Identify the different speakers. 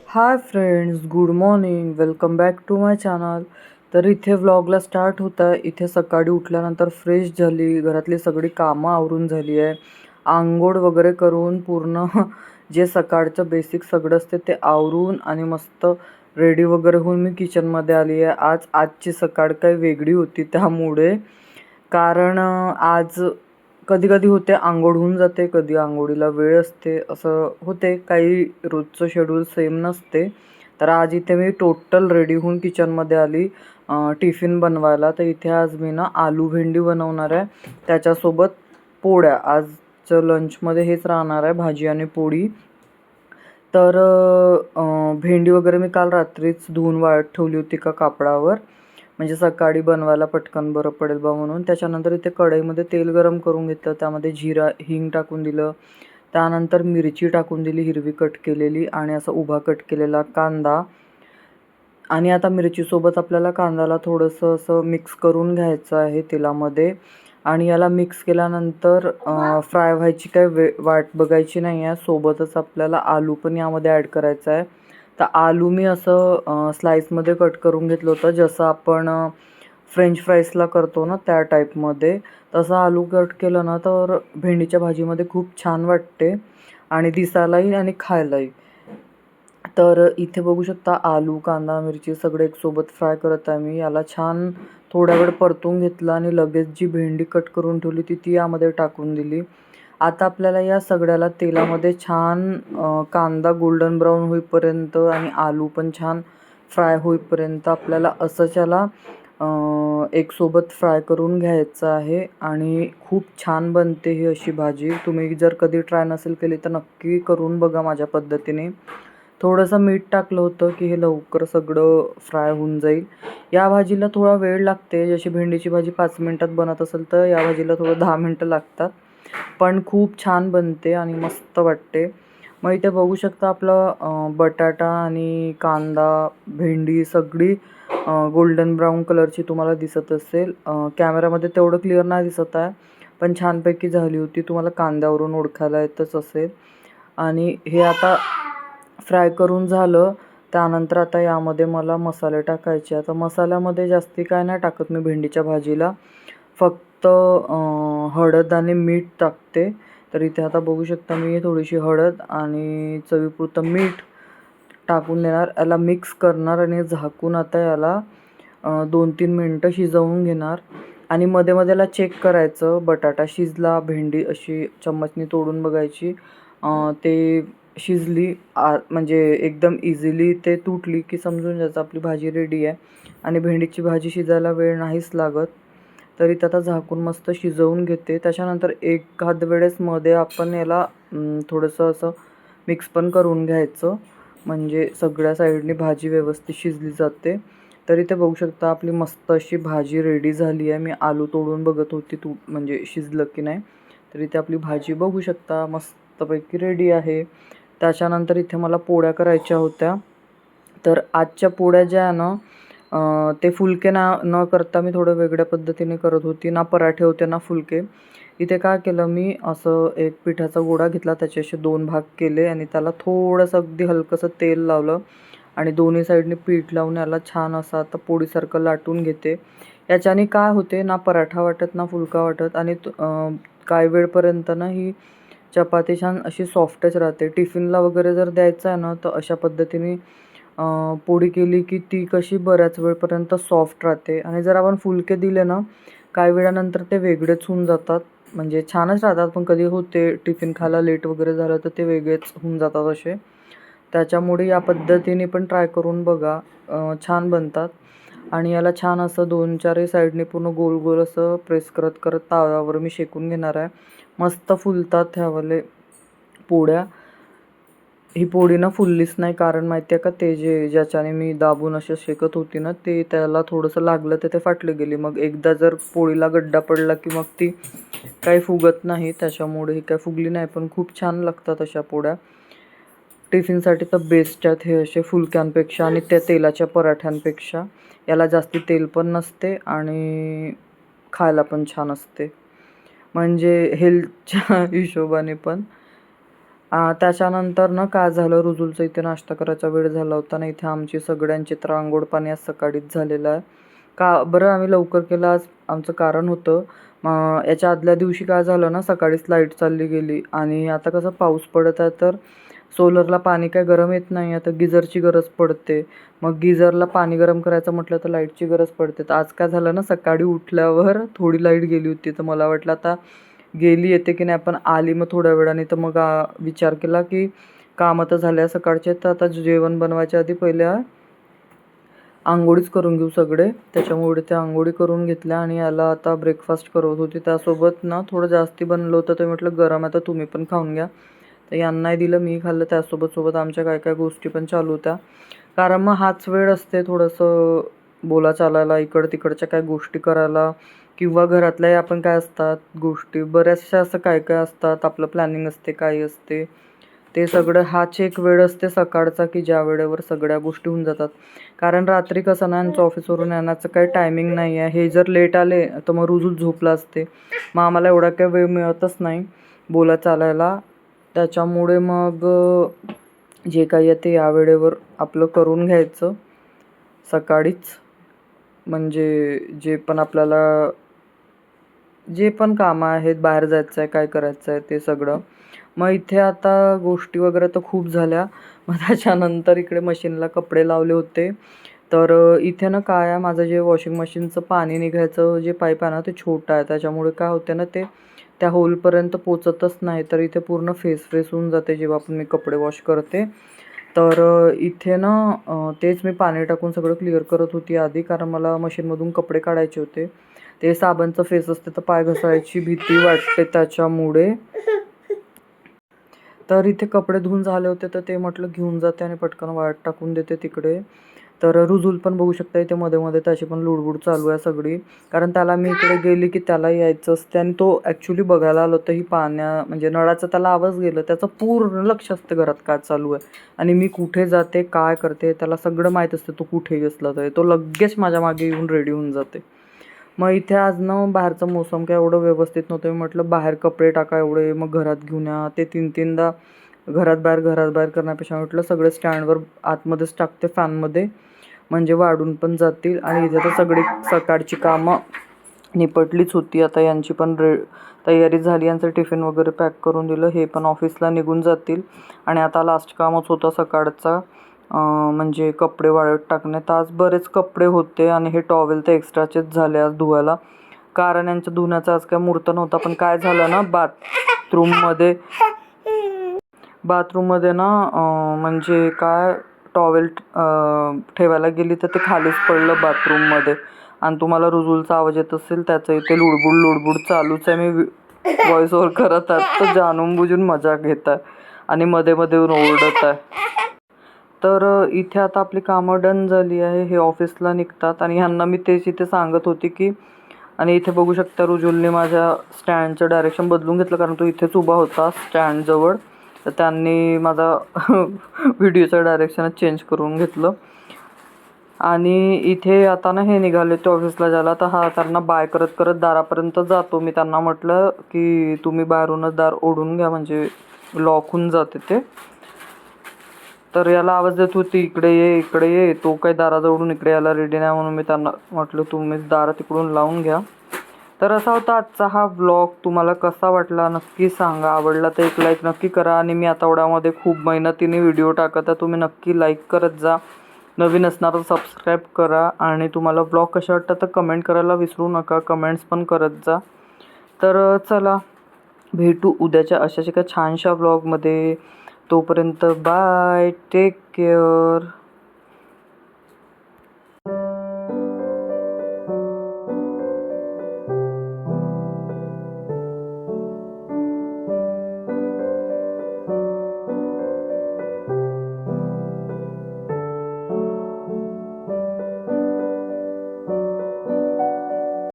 Speaker 1: High friends, good morning. Welcome back to my channel. तर इथे व्लॉगला start होत आहे. इथे सकाळी उठल्यानंतर फ्रेश झाली, घरातली सगळी कामं आवरून झाली आहे. आंघोळ वगैरे करून पूर्ण जे सकाळचं बेसिक सगळं असते ते आवरून आणि मस्त रेडी वगैरे होऊन मी किचनमध्ये आली आहे. आजची सकाळ काही वेगळी होती त्यामुळे, कारण आज कधी कधी होते अंघोळ होऊन जाते, कधी अंघोळीला वेळ असते, असं होते. काही रोजचं शेड्यूल सेम नसते. तर आज इथे मी टोटल रेडी होऊन किचनमध्ये आली टिफिन बनवायला. तर इथे आज मी ना आलू भेंडी बनवणार आहे, त्याच्यासोबत पोळ्या. आजचं लंचमध्ये हेच राहणार आहे, भाजी आणि पोळी. तर भेंडी वगैरे मी काल रात्रीच धुवून वाळत ठेवली होती का कापडावर, म्हणजे सकाळी बनवायला पटकन बरं पडेल बा म्हणून. त्याच्यानंतर इथे कढईमध्ये तेल गरम करून घेतलं, त्यामध्ये जिरा हिंग टाकून दिलं. त्यानंतर मिरची टाकून दिली हिरवी कट केलेली, आणि असा उभा कट केलेला कांदा. आणि आता मिरचीसोबत आपल्याला कांद्याला थोडंसं असं मिक्स करून घ्यायचं आहे तेलामध्ये. आणि याला मिक्स केल्यानंतर फ्राय व्हायची काही वाट बघायची नाही आहे. सोबतच आपल्याला आलू पण यामध्ये ॲड करायचा आहे. तर आलू मी असं स्लाईसमध्ये कट करून घेतलं होतं, जसं आपण फ्रेंच फ्राईजला करतो ना त्या टाईपमध्ये. तसं आलू कट केलं ना तर भेंडीच्या भाजीमध्ये खूप छान वाटते, आणि दिसायलाही आणि खायलाही. तर इथे बघू शकता आलू, कांदा, मिरची सगळे एकसोबत फ्राय करत आहे मी. याला छान थोडा वेळ परतून घेतला आणि लगेच जी भेंडी कट करून ठेवली ती यामध्ये टाकून दिली. आता आपल्याला या सगळ्याला तेलामध्ये छान कांदा गोल्डन ब्राऊन होईपर्यंत आणि आलू पण छान फ्राय होईपर्यंत आपल्याला असंच याला एकसोबत फ्राय करून घ्यायचं आहे. आणि खूप छान बनते ही अशी भाजी. तुम्ही जर कधी ट्राय नसेल केली तर नक्की करून बघा माझ्या पद्धतीने. थोडंसं मीठ टाकलं होतं की हे लवकर सगळं फ्राय होऊन जाईल. या भाजीला थोडा वेळ लागते. जशी भेंडीची भाजी 5 मिनटात बनत असेल तर या भाजीला थोडं 10 मिनटं लागतात, पण खूप छान बनते आणि मस्त वाटते. मग इथे बघू शकता आपलं बटाटा आणि कांदा, भेंडी सगळी गोल्डन ब्राऊन कलरची तुम्हाला दिसत असेल. कॅमेरामध्ये तेवढं क्लिअर नाही दिसत आहे, पण छानपैकी झाली होती. तुम्हाला कांद्यावरून ओळखायला येतच असेल. आणि हे आता फ्राय करून झालं. त्यानंतर आता यामध्ये मला मसाले टाकायचे. आता मसाल्यामध्ये जास्ती काय नाही टाकत मी भेंडीच्या भाजीला, फक्त हळद आणि मीठ टाकते. तर इथे आता बघू शकता मी थोडीशी हळद आणि चवीपुरतं मीठ टाकून देणार. याला मिक्स करणार आणि झाकून आता याला 2-3 मिनटं शिजवून घेणार. आणि मध्ये मध्ये याला चेक करायचं, बटाटा शिजला, भेंडी अशी चम्मचनी तोडून बघायची. ते शिजली म्हणजे एकदम इझिली ते तुटली की समजून जायचं आपली भाजी रेडी आहे. आणि भेंडीची भाजी शिजायला वेळ नाहीच लागत. तरी आता झाकून मस्त शिजवून घेते. त्याच्यानंतर एखाद वेळेस मध्ये आपण याला थोडंसं असं मिक्स पण करून घ्यायचं, म्हणजे सगळ्या साईडनी भाजी व्यवस्थित शिजली जाते. तरी ते बघू शकता आपली मस्त अशी भाजी रेडी झाली आहे. मी आलू तोडून बघत होती म्हणजे शिजलं की नाही. तरी ते आपली भाजी बघू शकता मस्तपैकी रेडी आहे. त्याच्यानंतर इथे मला पोळ्या करायच्या होत्या. तर आजच्या पोळ्या ज्या आहे ना, ते फुलके न करता मी थोडं वेगळ्या पद्धतीने करत होती. ना पराठे होते ना फुलके. इथे काय केलं मी, असं एक पिठाचा गोळा घेतला, त्याचे असे 2 भाग केले आणि त्याला थोडंसं अगदी हलकंसं तेल लावलं आणि दोन्ही साईडने पीठ लावून याला छान असं आता पोळीसारखं लाटून घेते. याच्याने काय होते, ना पराठा वाटत ना फुलका वाटत, आणि काही वेळपर्यंत ना ही चपाती छान अशी सॉफ्टच राहते. टिफिनला वगैरे जर द्यायचं आहे ना तर अशा पद्धतीने पोळी केली की ती कशी बऱ्याच वेळपर्यंत सॉफ्ट राहते. आणि जर आपण फुलके दिले ना काही वेळानंतर ते वेगळेच होऊन जातात. म्हणजे छानच राहतात, पण कधी होते टिफिन खायला लेट वगैरे झालं तर ते वेगळेच होऊन जातात असे. त्याच्यामुळे या पद्धतीने पण ट्राय करून बघा, छान बनतात. आणि याला छान असं 2-4 साईडने पूर्ण गोल गोल असं प्रेस करत करत तव्यावर मी शेकून घेणार आहे. मस्त फुलतात ह्यावाले पोळ्या. ही पोळी ना फुललीच नाही, कारण माहिती आहे का, ते ज्याच्याने मी दाबून असे शेकत होती ना ते त्याला थोडंसं लागलं तर ते फाटली गेली. मग एकदा जर पोळीला गड्डा पडला की मग ती काही फुगत नाही. त्याच्यामुळे ही काय फुगली नाही, पण खूप छान लागतात अशा पोळ्या. टिफिनसाठी तर बेस्ट आहेत हे असे फुलक्यांपेक्षा आणि त्या तेलाच्या पराठ्यांपेक्षा. याला जास्ती तेल पण नसते आणि खायला पण छान असते, म्हणजे हेल्थच्या हिशोबाने पण. त्याच्यानंतर ना काय झालं, रुजुलचं इथे नाश्ता करायचा वेळ झाला होता ना, इथे आमची सगळ्यांची तर अंघोळ पाणी आज सकाळीच झालेलं आहे. का बरं आम्ही लवकर केलं आज, आमचं कारण होतं. याच्या आदल्या दिवशी काय झालं ना, सकाळीच लाईट चालली गेली आणि आता कसं पाऊस पडत आहे तर सोलरला पाणी काय गरम येत नाही, आता गिझरची गरज पडते. मग गिझरला पाणी गरम करायचं म्हटलं तर लाईटची गरज पडते. तर आज काय झालं ना, सकाळी उठल्यावर थोडी लाईट गेली होती, तर मला वाटलं आता गेली येते की नाही, पण आली मग थोड्या वेळाने. तर मग विचार केला की कामं तर झाल्या सकाळचे, तर आता जेवण बनवायच्या आधी पहिल्या अंघोळीच करून घेऊ सगळे. त्याच्यामुळे ते अंघोळी करून घेतल्या आणि याला आता ब्रेकफास्ट करत होती. त्यासोबत ना थोडं जास्ती बनलं होतं, तर म्हटलं गरम आहे तर तुम्ही पण खाऊन घ्या. तर यांनाही दिलं, मी खाल्लं. त्यासोबत आमच्या काय काय गोष्टी पण चालू होत्या, कारण मग हाच वेळ असते थोडंसं बोला चालायला, इकडं तिकडच्या काय गोष्टी करायला, किंवा घरातल्याही आपण काय असतात गोष्टी बऱ्याचशा असं काय काय असतात, आपलं प्लॅनिंग असते, काही असते, ते सगळं हाच एक वेळ असते सकाळचा की ज्या वेळेवर सगळ्या गोष्टी होऊन जातात. कारण रात्री कसं ना, यांचं ऑफिसवरून येण्याचं काही टायमिंग नाही आहे. हे जर लेट आले तर मग रुजूच झोपला असते, मग आम्हाला एवढा काही वेळ मिळतच नाही बोला चालायला. त्याच्यामुळे मग जे काही आहे ते या वेळेवर आपलं करून घ्यायचं सकाळीच. म्हणजे जे पण आपल्याला जे पण कामं आहेत, बाहेर जायचं आहे, काय करायचं आहे ते सगळं. मग इथे आता गोष्टी वगैरे तर खूप झाल्या. मग त्याच्यानंतर इकडे मशीनला कपडे लावले होते. तर इथे ना काय आहे, माझं जे वॉशिंग मशीनचं पाणी निघायचं जे पाईप आहे ना, ते छोटं आहे. त्याच्यामुळे काय होते ना, ते त्या होलपर्यंत पोचतच नाही, तर इथे पूर्ण फेस होऊन जाते जेव्हा पण मी कपडे वॉश करते. तर इथे ना तेच मी पाणी टाकून सगळं क्लिअर करत होती आधी, कारण मला मशीनमधून कपडे काढायचे होते. ते साबणचं फेस असते तर पाय घसरायची भीती वाटते त्याच्यामुळे. तर इथे कपडे धुवून झाले होते, तर ते म्हटलं घेऊन जाते आणि पटकन वाळत टाकून देते तिकडे. तर रुजूल पण बघू शकता इथे मध्ये मध्ये त्याची पण लुडबुड चालू आहे सगळी, कारण त्याला मी इकडे गेली की त्याला यायचं असते आणि तो ॲक्च्युली बघायला आलो तर ही म्हणजे नळाचा त्याला आवाज गेलं, त्याचं पूर्ण लक्ष असते घरात काय चालू आहे आणि मी कुठे जाते काय करते त्याला सगळं माहीत असते. तो कुठेही असला तरी तो लगेच माझ्या मागे येऊन रेडी होऊन जाते. मग इथे आज ना बाहेरचं मोसम काय एवढं व्यवस्थित नव्हतं, मी म्हटलं बाहेर कपडे टाका एवढे, मग घरात घेऊन या. ते 3-3दा घरात बाहेर करण्यापेक्षा म्हटलं सगळे स्टँडवर आतमध्येच टाकते फॅनमध्ये, म्हणजे वाढून पण जातील. आणि इथे तर सगळी सकाळची कामं निपटलीच होती. आता यांची पण तयारी झाली, यांचं टिफिन वगैरे पॅक करून दिलं, हे पण ऑफिसला निघून जातील. आणि आता लास्ट कामच होतं सकाळचा, म्हणजे कपडे वाळत टाकणे. तर आज बरेच कपडे होते आणि हे टॉवेल तर एक्स्ट्राचेच झाले आज धुवायला, कारण यांच्या धुण्याचा आज काय मुहूर्त नव्हता. पण काय झालं ना, बाथरूममध्ये ना म्हणजे काय टॉवेल ठेवायला गेली तर ते खालीच पडलं बाथरूममध्ये. आणि तुम्हाला रुजूलचा आवाज येत असेल, त्याचं इथे लुडबुड चालूच आहे. मी व्हॉइस ओव्हर करत आहे तर जाणून बुजून मजा घेत आहे आणि मध्ये मध्ये ओरडत आहे. तर इथे आता आपली कामं डन झाली आहे, हे ऑफिसला निघतात. आणि ह्यांना मी तेच इथे सांगत होती की, आणि इथे बघू शकता रुजुलने माझ्या स्टँडचं डायरेक्शन बदलून घेतलं, कारण तो इथेच उभा होता स्टँडजवळ, तर त्यांनी माझा व्हिडिओचं डायरेक्शनच चेंज करून घेतलं. आणि इथे आता ना हे निघाले ते ऑफिसला जायला, तर हा त्यांना बाय करत करत दारापर्यंत जातो. मी त्यांना म्हटलं की तुम्ही बाहेरूनच दार ओढून घ्या, म्हणजे लॉक होऊन जाते ते. तर याला आवाज देत होती इकडे ये इकडे ये, तो काही दाराजवळून इकडे यायला रेडी नाही, म्हणून मी त्यांना म्हटलं तुम्हीच दारा तिकडून लावून घ्या. तर असा होता आजचा हा व्लॉग. तुम्हाला कसा वाटला नक्की सांगा, आवडला तर एक लाईक नक्की करा. आणि मी आठवड्यामध्ये खूप मेहनतीने व्हिडिओ टाकत आहे, तुम्ही नक्की लाईक करत जा. नवीन असणार तर सबस्क्राईब करा. आणि तुम्हाला व्लॉग कशा वाटतं तर कमेंट करायला विसरू नका, कमेंट्स पण करत जा. तर चला भेटू उद्याच्या अशाच एका छानशा व्लॉगमध्ये. तोपर्यंत बाय, टेक केअर.